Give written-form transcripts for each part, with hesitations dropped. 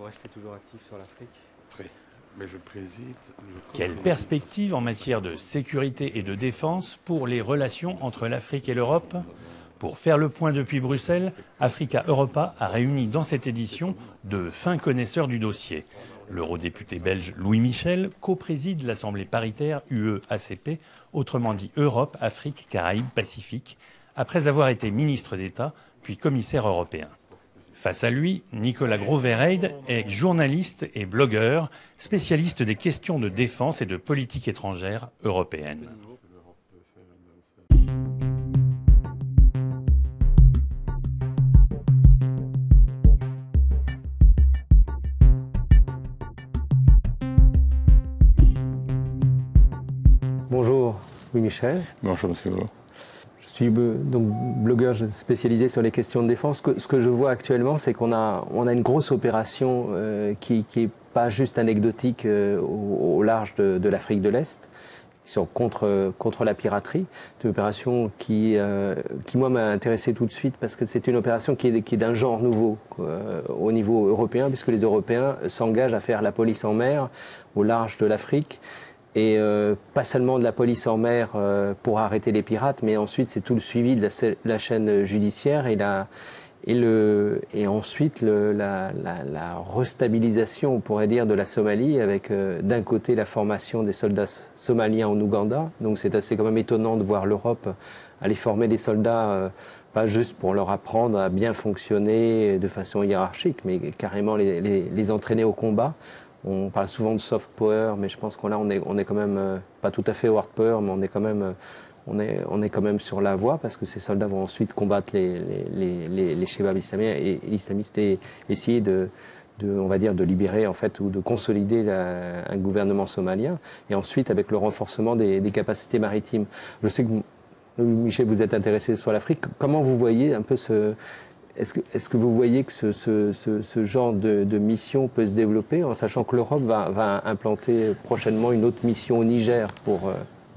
restez toujours actif sur l'Afrique? Très. Mais je préside. Quelle perspective en matière de sécurité et de défense pour les relations entre l'Afrique et l'Europe? Pour faire le point depuis Bruxelles, Africa Europa a réuni dans cette édition de fins connaisseurs du dossier. L'eurodéputé belge Louis Michel co-préside l'Assemblée paritaire UE-ACP, autrement dit Europe, Afrique, Caraïbes, Pacifique, après avoir été ministre d'État puis commissaire européen. Face à lui, Nicolas Gros-Verheyde est journaliste et blogueur, spécialiste des questions de défense et de politique étrangère européenne. Bonjour Louis Michel. Bonjour Monsieur Hulot. Je suis donc blogueur spécialisé sur les questions de défense. Ce que je vois actuellement, c'est qu'on a une grosse opération qui n'est pas juste anecdotique au large de l'Afrique de l'Est, qui sont contre la piraterie. C'est une opération qui moi, m'a intéressé tout de suite parce que c'est une opération qui est d'un genre nouveau au niveau européen, puisque les Européens s'engagent à faire la police en mer au large de l'Afrique. Et pas seulement de la police en mer pour arrêter les pirates, mais ensuite c'est tout le suivi de la chaîne judiciaire et ensuite la restabilisation, on pourrait dire, de la Somalie, avec d'un côté la formation des soldats somaliens en Ouganda. Donc c'est quand même étonnant de voir l'Europe aller former des soldats, pas juste pour leur apprendre à bien fonctionner de façon hiérarchique, mais carrément les entraîner au combat. On parle souvent de soft power, mais je pense qu'on est quand même pas tout à fait hard power, mais on est quand même sur la voie, parce que ces soldats vont ensuite combattre les Chebabs islamistes et essayer on va dire, de libérer en fait ou de consolider un gouvernement somalien, et ensuite avec le renforcement des capacités maritimes. Je sais que Michel, vous êtes intéressé sur l'Afrique. Comment vous voyez un peu Est-ce que vous voyez que ce genre de mission peut se développer, en sachant que l'Europe va implanter prochainement une autre mission au Niger,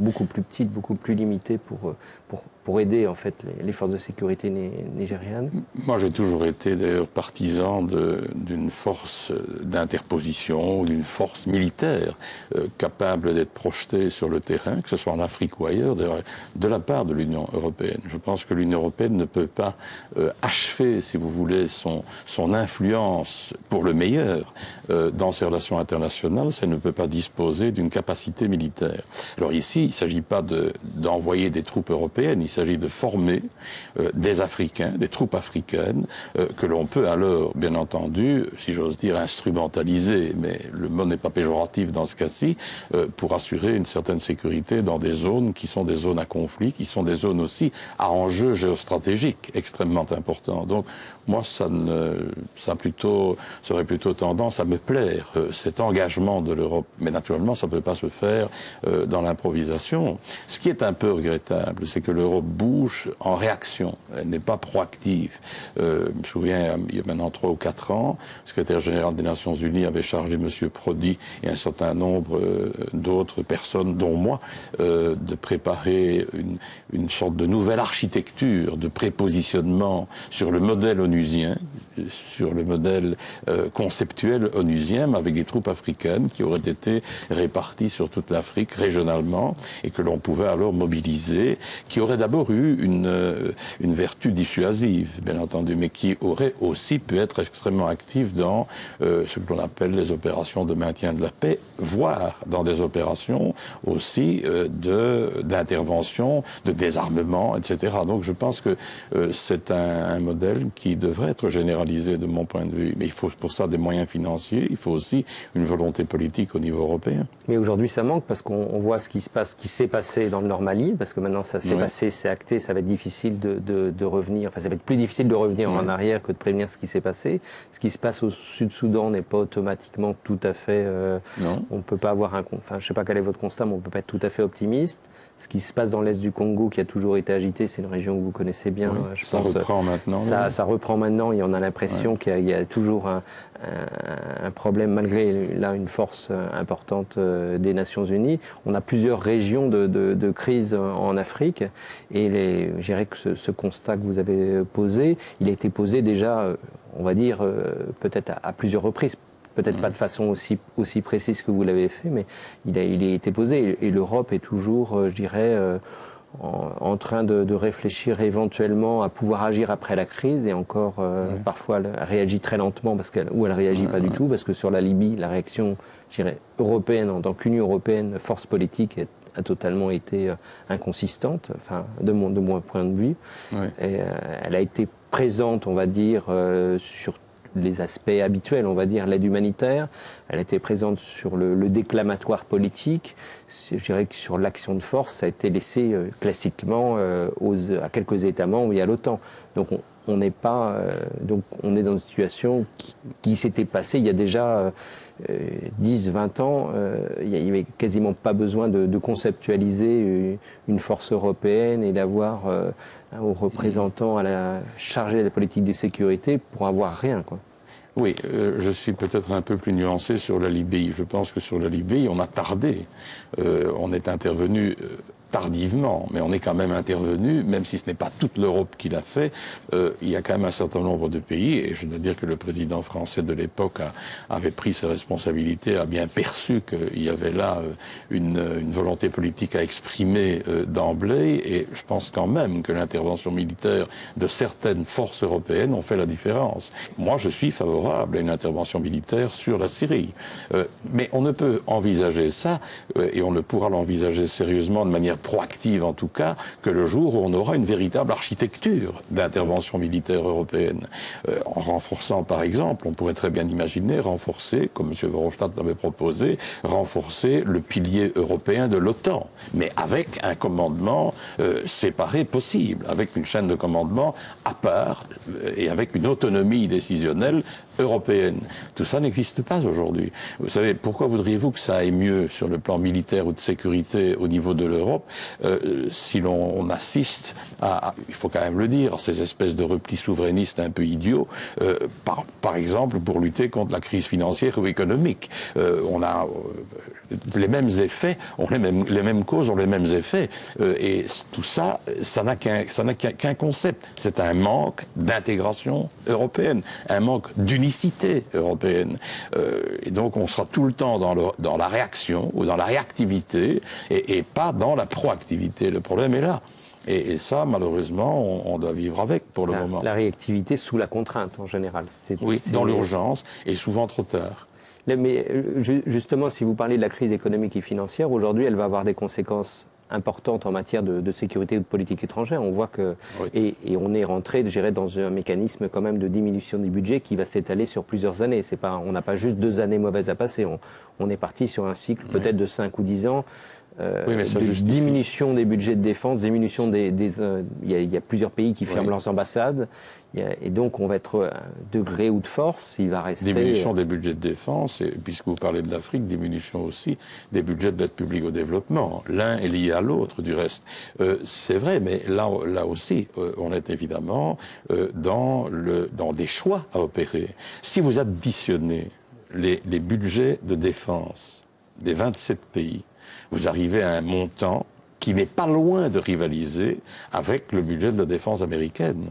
beaucoup plus petite, beaucoup plus limitée, pour aider en fait les forces de sécurité nigérianes? Moi, j'ai toujours été d'ailleurs partisan d'une force d'interposition, d'une force militaire capable d'être projetée sur le terrain, que ce soit en Afrique ou ailleurs, d'ailleurs, de la part de l'Union européenne. Je pense que l'Union européenne ne peut pas achever, si vous voulez, son influence pour le meilleur dans ses relations internationales, si elle ne peut pas disposer d'une capacité militaire. Alors ici, il ne s'agit pas d'envoyer des troupes européennes, il s'agit de former des Africains, des troupes africaines, que l'on peut alors, bien entendu, si j'ose dire, instrumentaliser, mais le mot n'est pas péjoratif dans ce cas-ci, pour assurer une certaine sécurité dans des zones qui sont des zones à conflit, qui sont des zones aussi à enjeux géostratégiques extrêmement importants. Donc, moi, ça aurait plutôt tendance à me plaire, cet engagement de l'Europe. Mais naturellement, ça ne peut pas se faire dans l'improvisation. Ce qui est un peu regrettable, c'est que l'Europe bouge en réaction. Elle n'est pas proactive. Je me souviens, il y a maintenant 3 ou 4 ans, le secrétaire général des Nations Unies avait chargé M. Prodi et un certain nombre d'autres personnes, dont moi, de préparer une sorte de nouvelle architecture de prépositionnement sur le modèle onusien, sur le modèle conceptuel onusien, mais avec des troupes africaines qui auraient été réparties sur toute l'Afrique régionalement et que l'on pouvait alors mobiliser, qui auraient d'abord eu une vertu dissuasive, bien entendu, mais qui auraient aussi pu être extrêmement actives dans ce que l'on appelle les opérations de maintien de la paix, voire dans des opérations aussi d'intervention, de désarmement, etc. Donc je pense que c'est un modèle qui devrait être généralisé de mon point de vue. Mais il faut pour ça des moyens financiers, il faut aussi une volonté politique au niveau européen. Mais aujourd'hui ça manque, parce qu'on voit ce qui s'est passé dans le Nord Mali, parce que maintenant ça s'est passé, c'est acté, ça va être difficile de revenir, enfin ça va être plus difficile de revenir en arrière que de prévenir ce qui s'est passé. Ce qui se passe au Sud-Soudan n'est pas automatiquement tout à fait... on ne peut pas avoir enfin je ne sais pas quel est votre constat, mais on ne peut pas être tout à fait optimiste. Ce qui se passe dans l'est du Congo, qui a toujours été agité, c'est une région que vous connaissez bien. Oui, je pense, reprend maintenant. Ça reprend maintenant, et on a l'impression qu'il y a toujours un problème, malgré là une force importante des Nations Unies. On a plusieurs régions de crise en Afrique, et je dirais que ce constat que vous avez posé, il a été posé déjà, on va dire, peut-être à plusieurs reprises. peut-être pas de façon aussi précise que vous l'avez fait, mais il a été posé. Et l'Europe est toujours, je dirais, en train de réfléchir éventuellement à pouvoir agir après la crise, et encore parfois elle réagit très lentement ou elle réagit pas du tout, parce que sur la Libye, la réaction, je dirais, européenne en tant qu'Union européenne, force politique, a totalement été inconsistante, enfin de mon point de vue. Et, elle a été présente, on va dire, sur les aspects habituels, on va dire l'aide humanitaire. Elle était présente sur le déclamatoire politique. Je dirais que sur l'action de force, ça a été laissé classiquement à quelques États membres et à l'OTAN. Donc on n'est pas, donc on est dans une situation qui s'était passée il y a déjà 10, 20 ans. Il n'y avait quasiment pas besoin de conceptualiser une force européenne et d'avoir un haut représentant chargé de la politique de sécurité pour avoir rien, quoi. Oui, je suis peut-être un peu plus nuancé sur la Libye. Je pense que sur la Libye, on a tardé. On est intervenu tardivement, mais on est quand même intervenu, même si ce n'est pas toute l'Europe qui l'a fait. Il y a quand même un certain nombre de pays, et je dois dire que le président français de l'époque avait pris ses responsabilités, a bien perçu qu'il y avait là une volonté politique à exprimer d'emblée, et je pense quand même que l'intervention militaire de certaines forces européennes ont fait la différence. Moi, je suis favorable à une intervention militaire sur la Syrie. Mais on ne peut envisager ça, et on ne pourra l'envisager sérieusement de manière proactive en tout cas, que le jour où on aura une véritable architecture d'intervention militaire européenne. En renforçant par exemple, on pourrait très bien imaginer renforcer, comme M. Verhofstadt l'avait proposé, renforcer le pilier européen de l'OTAN, mais avec un commandement séparé possible, avec une chaîne de commandement à part et avec une autonomie décisionnelle européenne. Tout ça n'existe pas aujourd'hui. Vous savez, pourquoi voudriez-vous que ça aille mieux sur le plan militaire ou de sécurité au niveau de l'Europe si l'on assiste à, il faut quand même le dire, ces espèces de replis souverainistes un peu idiots, par exemple pour lutter contre la crise financière ou économique. On a les mêmes effets, les mêmes causes ont les mêmes effets, et tout ça, ça n'a qu'un concept. C'est un manque d'intégration européenne, un manque d'unicité européenne. Et donc on sera tout le temps dans la réaction ou dans la réactivité et pas dans la proactivité. Le problème est là. Et ça, malheureusement, on doit vivre avec pour le moment. La réactivité sous la contrainte, en général. Oui, dans l'urgence, et souvent trop tard. Mais justement, si vous parlez de la crise économique et financière, aujourd'hui, elle va avoir des conséquences importantes en matière de sécurité et de politique étrangère. On voit que, oui. et on est rentré, je dirais, dans un mécanisme quand même de diminution du budget qui va s'étaler sur plusieurs années. On n'a pas juste 2 années mauvaises à passer. On est parti sur un cycle peut-être de 5 ou 10 ans. Oui, mais ça diminution des budgets de défense, diminution il y a plusieurs pays qui ferment leurs ambassades, et donc on va être de gré ou de force, il va rester... Diminution des budgets de défense, et puisque vous parlez de l'Afrique, diminution aussi des budgets d'aide publique au développement. L'un est lié à l'autre, du reste. C'est vrai, mais là aussi, on est évidemment dans des choix à opérer. Si vous additionnez les budgets de défense des 27 pays, vous arrivez à un montant qui n'est pas loin de rivaliser avec le budget de la défense américaine.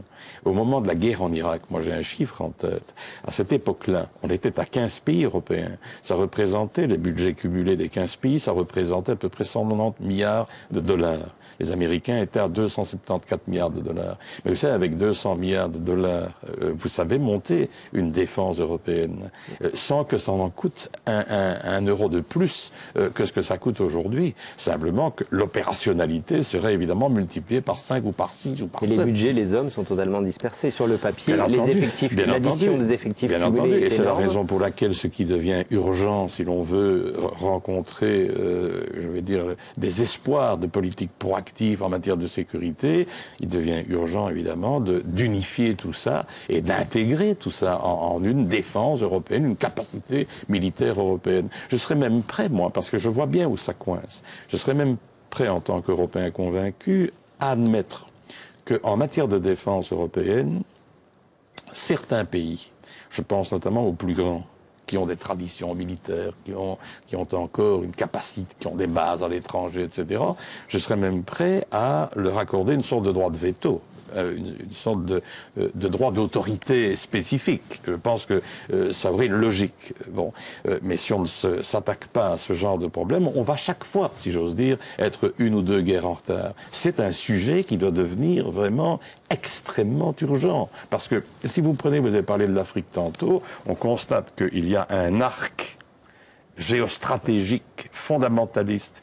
Au moment de la guerre en Irak, moi j'ai un chiffre en tête, à cette époque-là, on était à 15 pays européens. Ça représentait, les budgets cumulés des 15 pays, ça représentait à peu près 190 milliards de dollars. Les Américains étaient à 274 milliards de dollars. Mais vous savez, avec 200 milliards de dollars, vous savez monter une défense européenne sans que ça en coûte un euro de plus que ce que ça coûte aujourd'hui. Simplement que l'opérationnalité serait évidemment multipliée par 5 ou par 6 ou par 7. Et les budgets, les hommes sont totalement dispersés. Sur le papier, les effectifs, l'addition des effectifs bien entendu. Et c'est la raison pour laquelle ce qui devient urgent, si l'on veut rencontrer, je vais dire, des espoirs de politique proactive en matière de sécurité, il devient urgent évidemment d'unifier tout ça et d'intégrer tout ça en une défense européenne, une capacité militaire européenne. Je serais même prêt, moi, parce que je vois bien où ça coince, je serais même prêt en tant qu'Européen convaincu à admettre qu'en matière de défense européenne, certains pays, je pense notamment aux plus grands, qui ont des traditions militaires, qui ont encore une capacité, qui ont des bases à l'étranger, etc., je serais même prêt à leur accorder une sorte de droit de veto une sorte de droit d'autorité spécifique. Je pense que ça aurait une logique. Bon, mais si on ne s'attaque pas à ce genre de problème, on va chaque fois, si j'ose dire, être une ou deux guerres en retard. C'est un sujet qui doit devenir vraiment extrêmement urgent. Parce que si vous prenez, vous avez parlé de l'Afrique tantôt, on constate qu'il y a un arc géostratégique fondamentaliste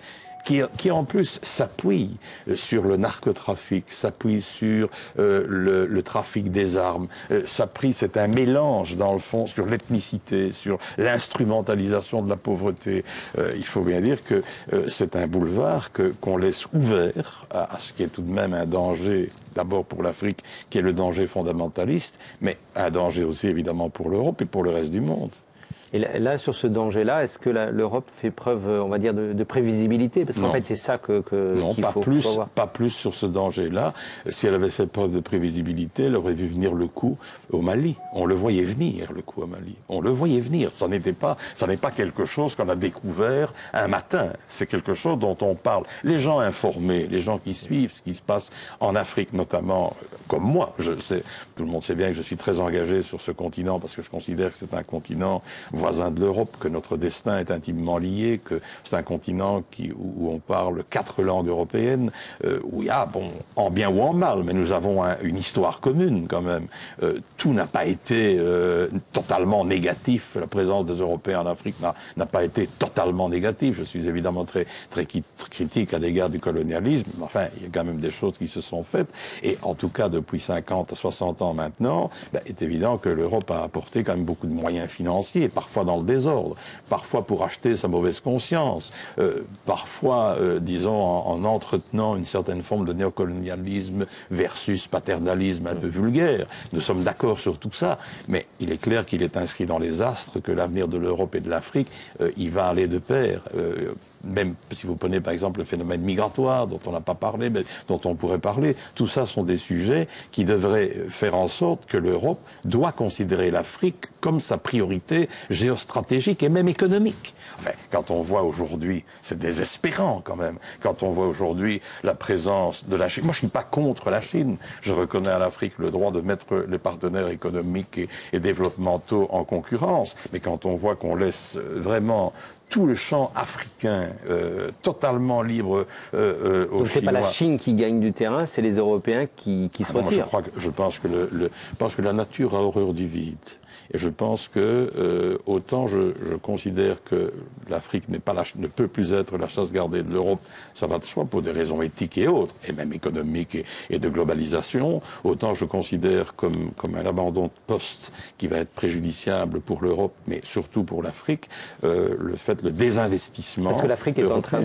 qui en plus s'appuie sur le narcotrafic, s'appuie sur le trafic des armes, c'est un mélange dans le fond sur l'ethnicité, sur l'instrumentalisation de la pauvreté. Il faut bien dire que c'est un boulevard qu'on laisse ouvert à ce qui est tout de même un danger, d'abord pour l'Afrique, qui est le danger fondamentaliste, mais un danger aussi évidemment pour l'Europe et pour le reste du monde. Et là, sur ce danger-là, est-ce que l'Europe fait preuve, on va dire, de prévisibilité? Parce qu'en fait, c'est ça qu'il faut avoir. Pas plus sur ce danger-là. Si elle avait fait preuve de prévisibilité, elle aurait vu venir le coup au Mali. On le voyait venir, le coup au Mali. On le voyait venir. Ça n'est pas quelque chose qu'on a découvert un matin. C'est quelque chose dont on parle. Les gens informés, les gens qui suivent ce qui se passe en Afrique, notamment, comme moi, tout le monde sait bien que je suis très engagé sur ce continent parce que je considère que c'est un continent voisin de l'Europe, que notre destin est intimement lié, que c'est un continent où on parle 4 langues européennes, où il y a, bon, en bien ou en mal, mais nous avons une histoire commune quand même. Tout n'a pas été totalement négatif. La présence des Européens en Afrique n'a pas été totalement négative. Je suis évidemment très critique à l'égard du colonialisme, mais enfin, il y a quand même des choses qui se sont faites. Et en tout cas, depuis 50 à 60 ans maintenant, il est évident que l'Europe a apporté quand même beaucoup de moyens financiers, parfois dans le désordre, parfois pour acheter sa mauvaise conscience, parfois, disons, en entretenant une certaine forme de néocolonialisme versus paternalisme un peu vulgaire. Nous sommes d'accord sur tout ça, mais il est clair qu'il est inscrit dans les astres que l'avenir de l'Europe et de l'Afrique, il va aller de pair. Même si vous prenez par exemple le phénomène migratoire dont on n'a pas parlé, mais dont on pourrait parler, tout ça sont des sujets qui devraient faire en sorte que l'Europe doit considérer l'Afrique comme sa priorité géostratégique et même économique. Enfin, quand on voit aujourd'hui, c'est désespérant quand même, quand on voit aujourd'hui la présence de la Chine. Moi, je ne suis pas contre la Chine. Je reconnais à l'Afrique le droit de mettre les partenaires économiques et développementaux en concurrence. Mais quand on voit qu'on laisse vraiment tout le champ africain totalement libre aux Chinois. Donc c'est pas la Chine qui gagne du terrain, c'est les Européens qui se retirent. Je pense que la nature a horreur du vide. Et je pense que, autant je considère que l'Afrique ne peut plus être la chasse gardée de l'Europe, ça va de soi pour des raisons éthiques et autres, et même économiques et de globalisation, autant je considère comme un abandon de poste qui va être préjudiciable pour l'Europe, mais surtout pour l'Afrique, le désinvestissement. Parce que l'Afrique est en train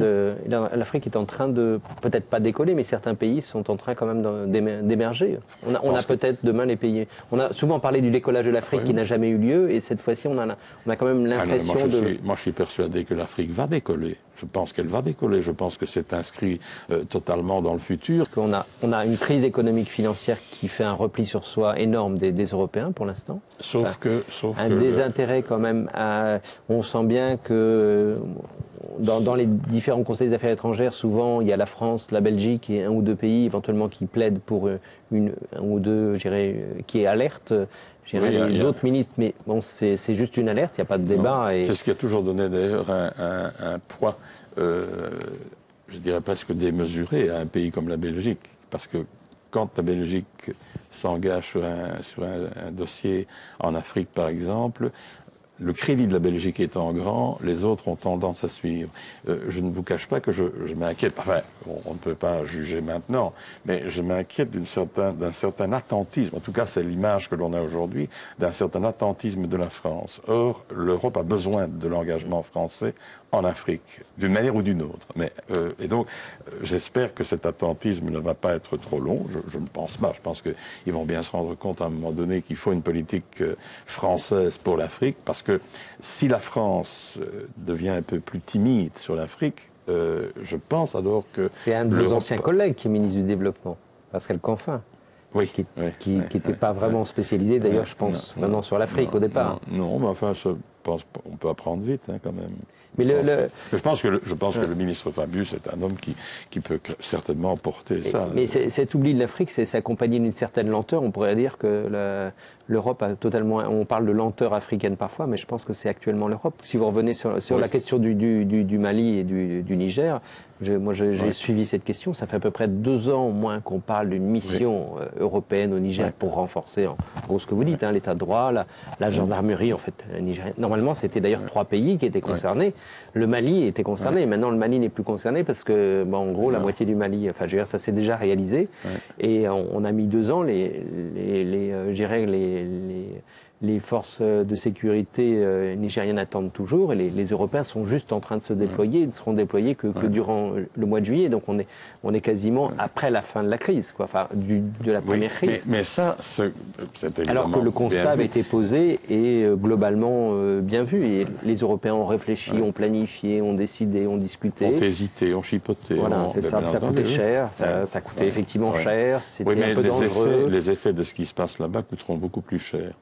de, peut-être pas décoller, mais certains pays sont en train quand même d'émerger. On a peut-être demain les pays. On a souvent parlé du décollage de l'Afrique qui n'a jamais eu lieu, et cette fois-ci on a quand même l'impression Moi je suis persuadé que l'Afrique va décoller. Je pense qu'elle va décoller. Je pense que c'est inscrit totalement dans le futur. On a une crise économique financière qui fait un repli sur soi énorme des Européens pour l'instant. Sauf que désintérêt quand même. On sent bien que dans les différents conseils des affaires étrangères, souvent il y a la France, la Belgique et un ou deux pays éventuellement qui plaident pour un ou deux, je dirais, qui est alerte. Les autres ministres, mais bon, c'est juste une alerte, il n'y a pas de débat. C'est ce qui a toujours donné d'ailleurs un poids, je dirais presque démesuré à un pays comme la Belgique. Parce que quand la Belgique s'engage sur un dossier en Afrique, par exemple, le crédit de la Belgique étant grand, les autres ont tendance à suivre. Je ne vous cache pas que je m'inquiète, enfin, on ne peut pas juger maintenant, mais je m'inquiète d'un certain attentisme, en tout cas c'est l'image que l'on a aujourd'hui, d'un certain attentisme de la France. Or, l'Europe a besoin de l'engagement français en Afrique, d'une manière ou d'une autre. Et donc, j'espère que cet attentisme ne va pas être trop long, je ne pense pas, je pense qu'ils vont bien se rendre compte à un moment donné qu'il faut une politique française pour l'Afrique, parce que si la France devient un peu plus timide sur l'Afrique, je pense alors que... C'est un de vos anciens collègues qui est ministre du Développement, Pascal Canfin. Oui, qui n'était pas vraiment spécialisé, d'ailleurs, je pense, vraiment sur l'Afrique au départ. Non, mais enfin, pense qu'on peut apprendre vite, hein, quand même. Mais je pense que le ministre Fabius est un homme qui peut certainement porter ça. Mais cet oubli de l'Afrique, c'est accompagné d'une certaine lenteur. On pourrait dire que l'Europe a totalement... On parle de lenteur africaine parfois, mais je pense que c'est actuellement l'Europe. Si vous revenez sur la question du Mali et du Niger, j'ai suivi cette question. Ça fait à peu près 2 ans au moins qu'on parle d'une mission européenne au Niger pour renforcer, en gros, ce que vous dites, hein, l'état de droit, la gendarmerie, en fait, nigérienne. Normalement, c'était d'ailleurs 3 pays qui étaient concernés. Le Mali était concerné. Maintenant, le Mali n'est plus concerné parce que, en gros, la moitié du Mali, enfin, je veux dire, ça s'est déjà réalisé. Et on a mis 2 ans. Les forces de sécurité nigériennes attendent toujours et les Européens sont juste en train de se déployer. Ils ne seront déployés que durant le mois de juillet. Donc on est quasiment après la fin de la crise, quoi. Enfin, de la première crise. Mais ça, c'est évidemment... Alors que le constat avait été posé et globalement bien vu. Et les Européens ont réfléchi, ont planifié, ont décidé, ont discuté. Ont hésité, ont chipoté. Voilà, c'est ça. Ça coûtait cher. Ça coûtait effectivement cher. C'était un peu dangereux. Les effets de ce qui se passe là-bas coûteront beaucoup plus cher.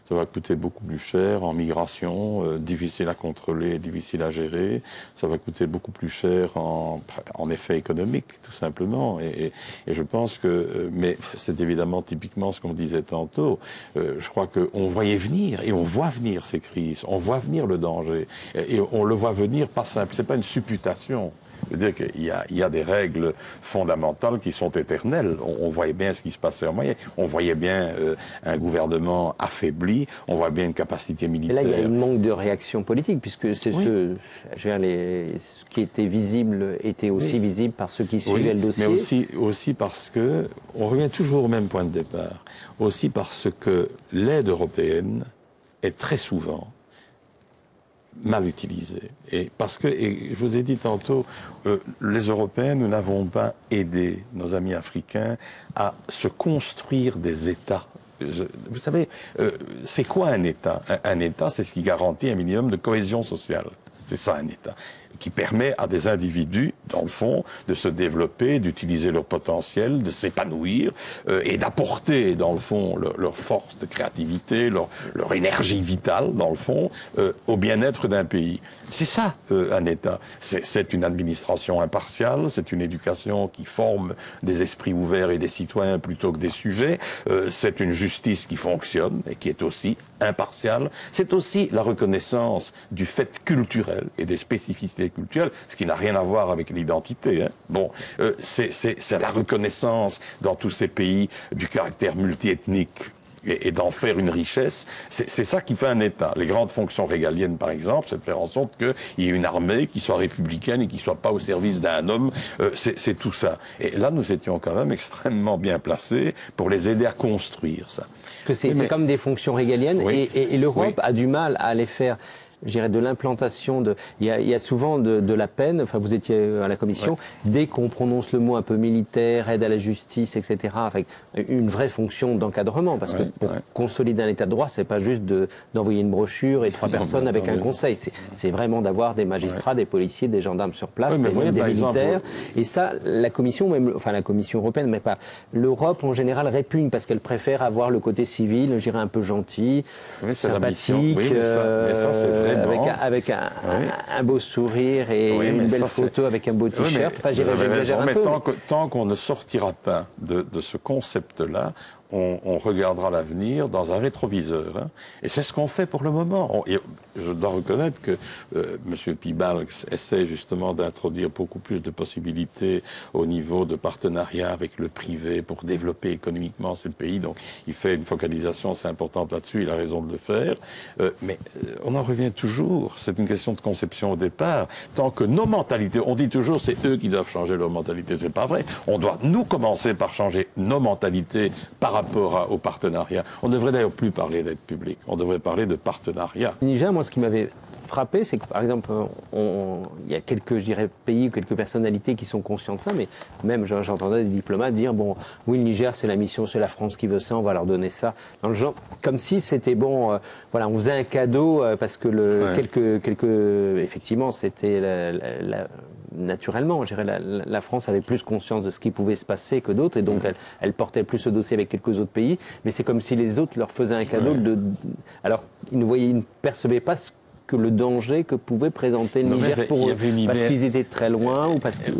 Ça va coûter beaucoup plus cher en migration, difficile à contrôler, difficile à gérer. Ça va coûter beaucoup plus cher en effet économique, tout simplement. Et je pense que... mais c'est évidemment typiquement ce qu'on disait tantôt. Je crois qu'on voyait venir, et on voit venir ces crises. On voit venir le danger. Et on le voit venir pas simple. C'est pas une supputation. Je veux dire qu'il y a des règles fondamentales qui sont éternelles. On voyait bien ce qui se passait en Moyen. On voyait bien un gouvernement affaibli. On voit bien une capacité militaire. Et là, il y a un manque de réaction politique, puisque c'est ce qui était visible était aussi visible par ceux qui suivaient le dossier. Mais aussi parce que, on revient toujours au même point de départ, aussi parce que l'aide européenne est très souvent mal utilisé. Et parce que, et je vous ai dit tantôt, les Européens, nous n'avons pas aidé nos amis africains à se construire des États. Vous savez, c'est quoi un État? Un État, c'est ce qui garantit un minimum de cohésion sociale. C'est ça un État, qui permet à des individus, dans le fond, de se développer, d'utiliser leur potentiel, de s'épanouir et d'apporter, dans le fond, leur force de créativité, leur énergie vitale, dans le fond, au bien-être d'un pays. C'est ça, un État. C'est une administration impartiale, c'est une éducation qui forme des esprits ouverts et des citoyens plutôt que des sujets, c'est une justice qui fonctionne et qui est aussi impartiale. C'est aussi la reconnaissance du fait culturel et des spécificités culturelles, ce qui n'a rien à voir avec l'identité. Hein. Bon, c'est la reconnaissance dans tous ces pays du caractère multiethnique et d'en faire une richesse. C'est ça qui fait un État. Les grandes fonctions régaliennes, par exemple, c'est de faire en sorte qu'il y ait une armée qui soit républicaine et qui ne soit pas au service d'un homme. C'est tout ça. Et là, nous étions quand même extrêmement bien placés pour les aider à construire ça. C'est comme des fonctions régaliennes et l'Europe a du mal à les faire. Je dirais de l'implantation il y a souvent de la peine, enfin vous étiez à la commission, dès qu'on prononce le mot un peu militaire, aide à la justice, etc., avec une vraie fonction d'encadrement, parce que pour consolider un état de droit, c'est pas juste d'envoyer une brochure et 3 personnes avec un conseil, c'est vraiment d'avoir des magistrats, des policiers, des gendarmes sur place, des militaires, et ça, la commission, enfin la commission européenne, mais pas, l'Europe en général répugne, parce qu'elle préfère avoir le côté civil, je dirais un peu gentil, sympathique, mais ça c'est vrai. Avec un beau sourire et une belle photo avec un beau t-shirt. Enfin, j'exagère un peu. Tant qu'on ne sortira pas de ce concept-là, on regardera l'avenir dans un rétroviseur. Hein. Et c'est ce qu'on fait pour le moment. Je dois reconnaître que M. Piebalgs essaie justement d'introduire beaucoup plus de possibilités au niveau de partenariat avec le privé pour développer économiquement ces pays. Donc il fait une focalisation assez importante là-dessus, il a raison de le faire. Mais on en revient toujours, c'est une question de conception au départ. Tant que nos mentalités, on dit toujours c'est eux qui doivent changer leur mentalité, c'est pas vrai. On doit nous commencer par changer nos mentalités par rapport au partenariat. On ne devrait d'ailleurs plus parler d'aide publique, on devrait parler de partenariat. Niger, moi ce qui m'avait frappé, c'est que par exemple, il y a quelques, je dirais, pays, quelques personnalités qui sont conscients de ça, mais même j'entendais des diplomates dire, bon, oui, le Niger, c'est la mission, c'est la France qui veut ça, on va leur donner ça. Dans le genre, comme si c'était bon, voilà, on faisait un cadeau, parce que effectivement, c'était naturellement, je dirais, la France avait plus conscience de ce qui pouvait se passer que d'autres, et donc elle portait plus ce dossier avec quelques autres pays, mais c'est comme si les autres leur faisaient un cadeau alors ils ne percevaient pas que le danger que pouvait présenter le Niger pour eux, parce qu'ils étaient très loin ou parce que...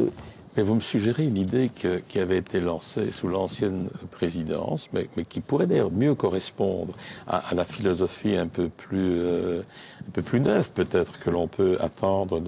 Mais vous me suggérez une idée qui avait été lancée sous l'ancienne présidence, mais qui pourrait d'ailleurs mieux correspondre à la philosophie un peu plus neuve peut-être que l'on peut attendre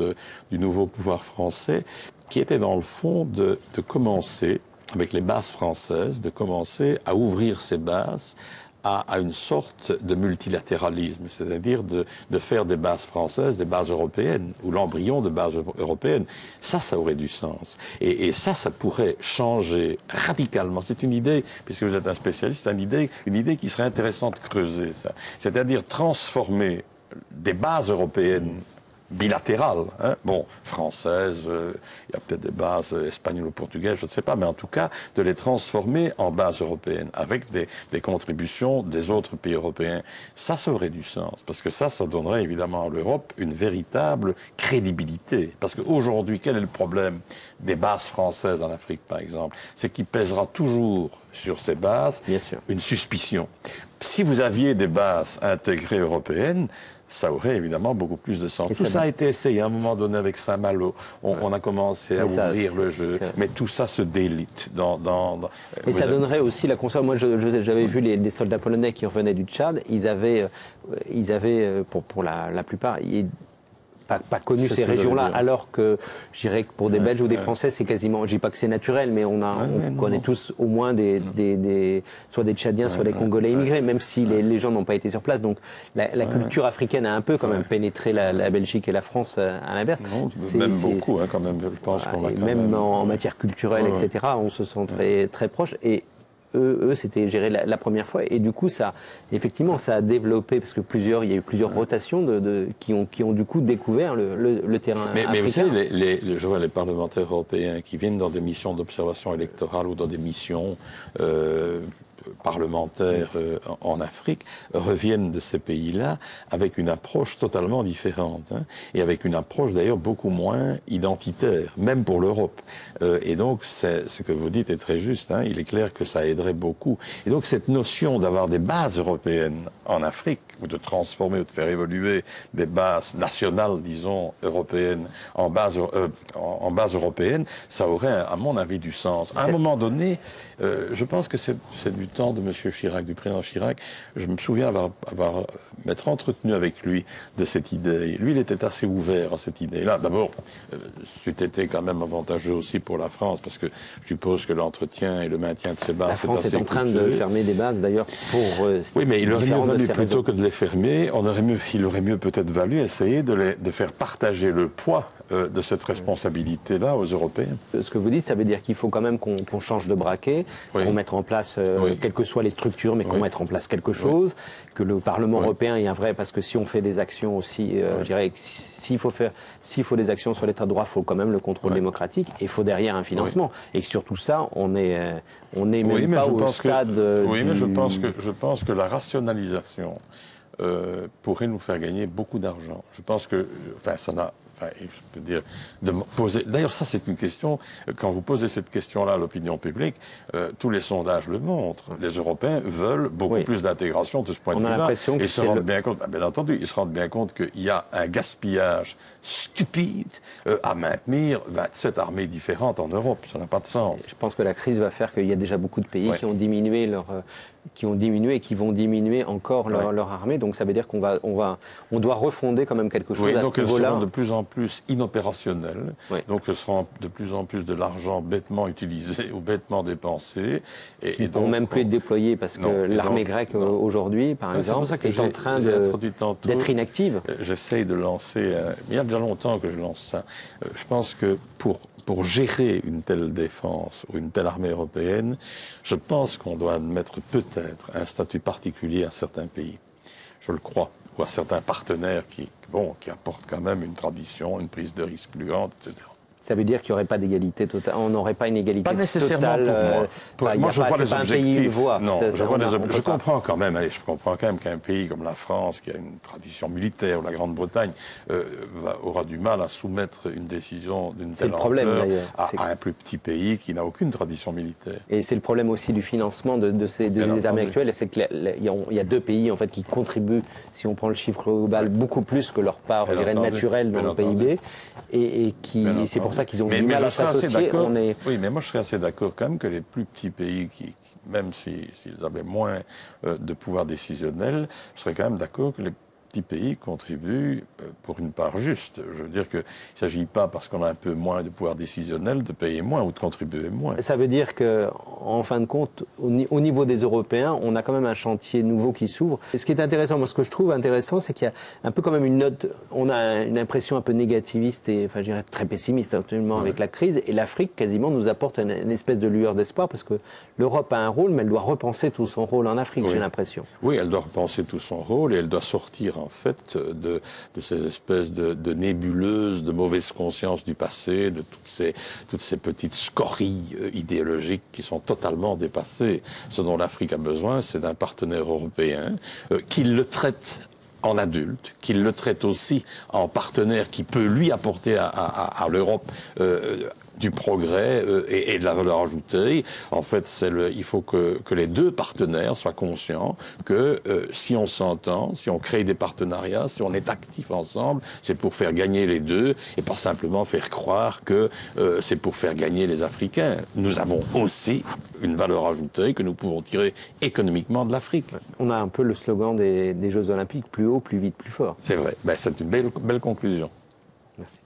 du nouveau pouvoir français, qui était dans le fond de commencer, avec les bases françaises, de commencer à ouvrir ces bases à une sorte de multilatéralisme, c'est-à-dire de faire des bases françaises, des bases européennes, ou l'embryon de bases européennes. Ça aurait du sens. Et ça pourrait changer radicalement. C'est une idée, puisque vous êtes un spécialiste, une idée qui serait intéressante de creuser, ça. C'est-à-dire transformer des bases européennes bilatérales, hein, bon, françaises, il y a peut-être des bases espagnoles ou portugaises, je ne sais pas, mais en tout cas, de les transformer en bases européennes, avec des contributions des autres pays européens. Ça aurait du sens, parce que ça donnerait évidemment à l'Europe une véritable crédibilité. Parce qu'aujourd'hui, quel est le problème des bases françaises en Afrique, par exemple? C'est qu'il pèsera toujours sur ces bases une suspicion. Si vous aviez des bases intégrées européennes, ça aurait évidemment beaucoup plus de sens. Tout ça a été essayé à un moment donné avec Saint-Malo. On a commencé à ouvrir le jeu, mais tout ça se délite. Et ça donnerait aussi la console. Moi, j'avais vu les soldats polonais qui revenaient du Tchad. Ils avaient pour la plupart, pas connu ces régions-là, alors que je dirais que pour des Belges ou des Français, c'est quasiment, je dis pas que c'est naturel, mais on connaît tous au moins soit des Tchadiens, soit des Congolais immigrés, même si les gens n'ont pas été sur place. Donc la culture africaine a un peu quand même pénétré la Belgique et la France à l'inverse. Même beaucoup, quand même, je pense. Même en matière culturelle, etc., on se sent très, très proche. Et eux, c'était géré la première fois, et du coup, effectivement, ça a développé, parce que il y a eu plusieurs rotations qui ont du coup découvert le terrain africain. Mais vous savez, je vois les parlementaires européens qui viennent dans des missions d'observation électorale ou dans des missions parlementaires en Afrique reviennent de ces pays-là avec une approche totalement différente, hein, et avec une approche d'ailleurs beaucoup moins identitaire, même pour l'Europe. Et donc, ce que vous dites est très juste, hein, il est clair que ça aiderait beaucoup. Et donc, cette notion d'avoir des bases européennes en Afrique, ou de transformer ou de faire évoluer des bases nationales, disons, européennes en base européenne, ça aurait, à mon avis, du sens. À un moment donné, je pense que c'est du temps de M. Chirac, du président Chirac. Je me souviens m'être entretenu avec lui de cette idée. Lui, il était assez ouvert à cette idée-là. D'abord, c'eût été quand même avantageux aussi pour la France, parce que je suppose que l'entretien et le maintien de ces bases, c'est assez La France est en train de fermer des bases, d'ailleurs, pour... oui, mais il aurait mieux valu, plutôt que de les fermer, il aurait mieux peut-être valu essayer de faire partager le poids de cette responsabilité-là aux Européens. Ce que vous dites, ça veut dire qu'il faut quand même qu'on change de braquet, qu'on mette en place, quelles que soient les structures, mais qu'on mette en place quelque chose, que le Parlement européen ait un vrai, parce que si on fait des actions aussi, je dirais que s'il faut des actions sur l'état de droit, il faut quand même le contrôle démocratique, et il faut derrière un financement. Et que sur tout ça, on n'est même pas au stade... mais je pense que la rationalisation pourrait nous faire gagner beaucoup d'argent. Je pense que, je peux dire, d'ailleurs, ça c'est une question, quand vous posez cette question-là à l'opinion publique, tous les sondages le montrent. Les Européens veulent beaucoup plus d'intégration de ce point de vue-là. Ils se rendent bien compte, bien entendu, ils se rendent bien compte qu'il y a un gaspillage stupide à maintenir 27 armées différentes en Europe. Ça n'a pas de sens. Je pense que la crise va faire qu'il y a déjà beaucoup de pays qui ont diminué et qui vont diminuer encore leur armée. Donc ça veut dire on doit refonder quand même quelque chose à ce niveau-là. Donc elles seront de plus en plus inopérationnelles. Donc ce sera de plus en plus de l'argent bêtement utilisé ou bêtement dépensé. Qui ne pourront même plus être déployés, parce que l'armée grecque aujourd'hui, par exemple, est en train d'être inactive. J'essaye de lancer, il y a déjà longtemps que je lance ça. Je pense que pour gérer une telle défense ou une telle armée européenne, je pense qu'on doit admettre peut-être un statut particulier à certains pays. Je le crois. Ou à certains partenaires qui apportent quand même une tradition, une prise de risque plus grande, etc. Ça veut dire qu'il n'y aurait pas d'égalité totale. On n'aurait pas une égalité totale. Pas nécessairement pour moi. Moi, je vois les objectifs. Non, je comprends quand même. Allez, je comprends quand même qu'un pays comme la France, qui a une tradition militaire, ou la Grande-Bretagne, aura du mal à soumettre une décision d'une telle ampleur à un plus petit pays qui n'a aucune tradition militaire. Et c'est le problème aussi du financement des armées actuelles. C'est qu'il y a deux pays en fait qui contribuent, si on prend le chiffre global, beaucoup plus que leur part, je dirais, naturelle dans le PIB, et c'est pour ça qu'ils ont du mal à s'associer. Oui, mais moi je serais assez d'accord quand même que les plus petits pays, même s'ils avaient moins de pouvoir décisionnel, je serais quand même d'accord que les petits pays contribuent pour une part juste. Je veux dire qu'il ne s'agit pas, parce qu'on a un peu moins de pouvoir décisionnel, de payer moins ou de contribuer moins. Ça veut dire qu'en fin de compte, au niveau des Européens, on a quand même un chantier nouveau qui s'ouvre. Et ce qui est intéressant, moi ce que je trouve intéressant, c'est qu'il y a un peu quand même une note, on a une impression un peu négativiste et, enfin je dirais, très pessimiste actuellement avec la crise, et l'Afrique quasiment nous apporte une espèce de lueur d'espoir, parce que l'Europe a un rôle, mais elle doit repenser tout son rôle en Afrique, j'ai l'impression. Oui, elle doit repenser tout son rôle, et elle doit sortir en fait de ces espèces de nébuleuses, de mauvaise conscience du passé, de toutes ces petites scories idéologiques qui sont totalement dépassées. Ce dont l'Afrique a besoin, c'est d'un partenaire européen qui le traite en adulte, qu'il le traite aussi en partenaire qui peut lui apporter à l'Europe du progrès et de la valeur ajoutée. En fait, il faut que les deux partenaires soient conscients que si on s'entend, si on crée des partenariats, si on est actifs ensemble, c'est pour faire gagner les deux et pas simplement faire croire que c'est pour faire gagner les Africains. Nous avons aussi une valeur ajoutée que nous pouvons tirer économiquement de l'Afrique. On a un peu le slogan des Jeux Olympiques, plus haut, plus vite, plus fort. C'est vrai. Ben, c'est une belle conclusion. Merci.